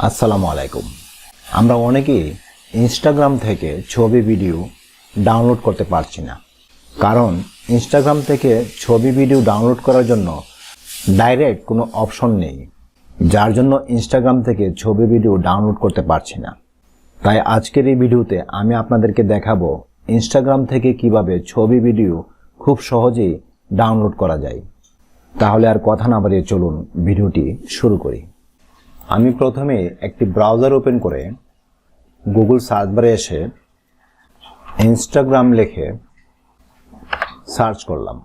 আসসালামু আলাইকুম। আমরা অনেকেই ইনস্টাগ্রাম থেকে ছবি ভিডিও ডাউনলোড করতে পারছি না, কারণ ইনস্টাগ্রাম থেকে ছবি ভিডিও ডাউনলোড করার জন্য ডাইরেক্ট কোনো অপশন নেই, যার জন্য ইনস্টাগ্রাম থেকে ছবি ভিডিও ডাউনলোড করতে পারছি না। তাই আজকের এই ভিডিওতে আমি আপনাদেরকে দেখাবো ইনস্টাগ্রাম থেকে কিভাবে ছবি ভিডিও খুব সহজেই ডাউনলোড করা যায়। তাহলে আর কথা না বাড়িয়ে চলুন ভিডিওটি শুরু করি। আমি প্রথমে একটি ব্রাউজার ওপেন করে গুগল সার্চ বারে এসে ইনস্টাগ্রাম লিখে সার্চ করলাম।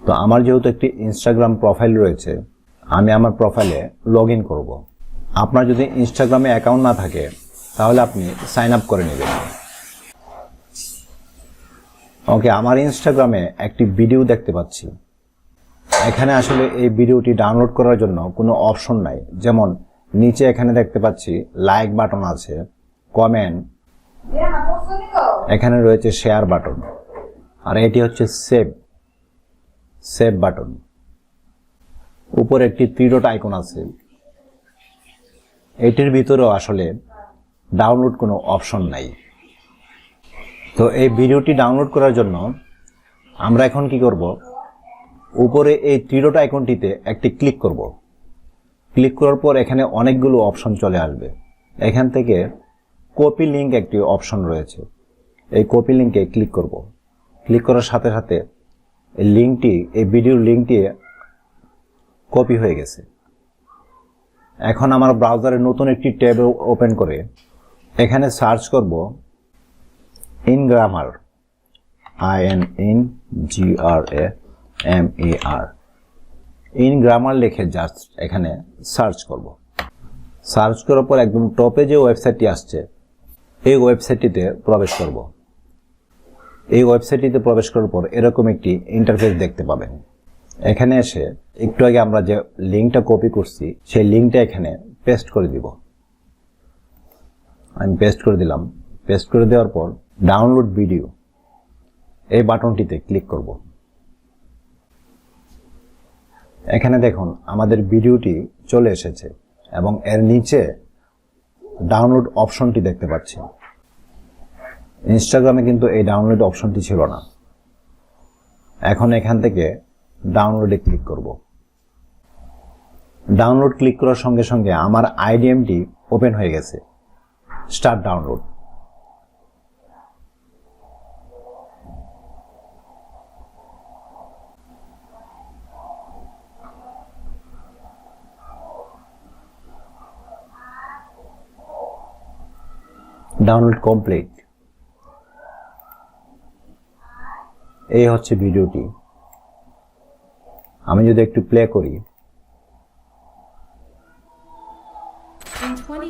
তো আমার যেহেতু একটি ইনস্টাগ্রাম প্রোফাইল রয়েছে, আমি আমার প্রোফাইলে লগ ইন করব। আপনার যদি ইনস্টাগ্রামে অ্যাকাউন্ট না থাকে তাহলে আপনি সাইন আপ করে নেবেন। ওকে, আমার ইনস্টাগ্রামে একটি ভিডিও দেখতে পাচ্ছি। এখানে আসলে এই ভিডিওটি ডাউনলোড করার জন্য কোনো অপশন নাই, যেমন নিচে এখানে দেখতে পাচ্ছি লাইক বাটন আছে, কমেন্ট, এখানে রয়েছে শেয়ার বাটন, আর এটি হচ্ছে সেভ বাটন। উপরে একটি থ্রি ডট আইকন আছে, এটির ভিতরেও আসলে ডাউনলোড কোনো অপশন নাই। তো এই ভিডিওটি ডাউনলোড করার জন্য আমরা এখন কি করব, উপরে এই থ্রি ডট আইকনটিতে একটি ক্লিক করব। ক্লিক করার পর এখানে অনেকগুলো অপশন চলে আসবে। এখান থেকে কপি লিংক একটি অপশন রয়েছে, এই কপি লিংকে ক্লিক করব। ক্লিক করার সাথে সাথে এই ভিডিওর লিংকটি কপি হয়ে গেছে। এখন আমার ব্রাউজারে নতুন একটি ট্যাব ওপেন করে এখানে সার্চ করব ইনগ্রামার, INGRAMAR, ইনগ্রামার লিখে জাস্ট এখানে সার্চ করব। সার্চ করার পর একদম টপে যে ওয়েবসাইটটি আসছে এই ওয়েবসাইটটিতে প্রবেশ করব। এই ওয়েবসাইটটিতে প্রবেশ করার পর এরকম একটি ইন্টারফেস দেখতে পাবেন। এখানে এসে একটু আগে আমরা যে লিঙ্কটা কপি করছি সেই লিঙ্কটা এখানে পেস্ট করে দিব। আমি পেস্ট করে দিলাম। পেস্ট করে দেওয়ার পর ডাউনলোড ভিডিও এই বাটনটিতে ক্লিক করব। এখানে দেখুন আমাদের ভিডিওটি চলে এসেছে এবং এর নিচে ডাউনলোড অপশনটি দেখতে পাচ্ছি। ইনস্টাগ্রামে কিন্তু এই ডাউনলোড অপশনটি ছিল না। এখন এখান থেকে ডাউনলোডে ক্লিক করব। ডাউনলোড ক্লিক করার সঙ্গে সঙ্গে আমার আইডিএমটি ওপেন হয়ে গেছে। Start download. Download complete. এই হচ্ছে ভিডিওটি। আমি যদি একটু প্লে করি,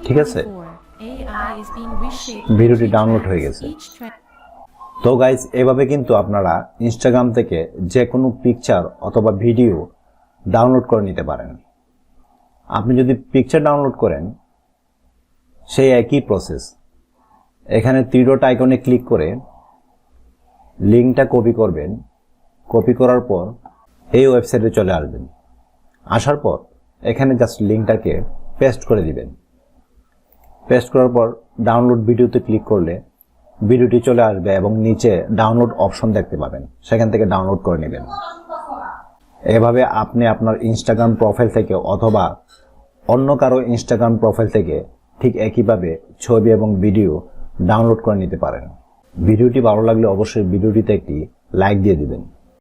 ঠিক আছে, ভিডিওটি ডাউনলোড হয়ে গেছে। তো গাইস, এভাবে কিন্তু আপনারা ইনস্টাগ্রাম থেকে যে কোনো পিকচার অথবা ভিডিও ডাউনলোড করে নিতে পারেন। আপনি যদি পিকচার ডাউনলোড করেন সেই একই প্রসেস। এখানে থ্রি ডট আইকনে ক্লিক করে লিঙ্কটা কপি করবেন। কপি করার পর এই ওয়েবসাইটে চলে আসবেন। আসার পর এখানে জাস্ট লিঙ্কটাকে পেস্ট করে দিবেন। পেস্ট করার পর ডাউনলোড ভিডিওতে ক্লিক করলে ভিডিওটি চলে আসবে এবং নিচে ডাউনলোড অপশন দেখতে পাবেন, সেখান থেকে ডাউনলোড করে নেবেন। এভাবে আপনি আপনার ইনস্টাগ্রাম প্রোফাইল থেকে অথবা অন্য কারো ইনস্টাগ্রাম প্রোফাইল থেকে ঠিক একইভাবে ছবি এবং ভিডিও ডাউনলোড করে নিতে পারেন। ভিডিওটি ভালো লাগলে অবশ্যই ভিডিওটিতে একটি লাইক দিয়ে দিবেন।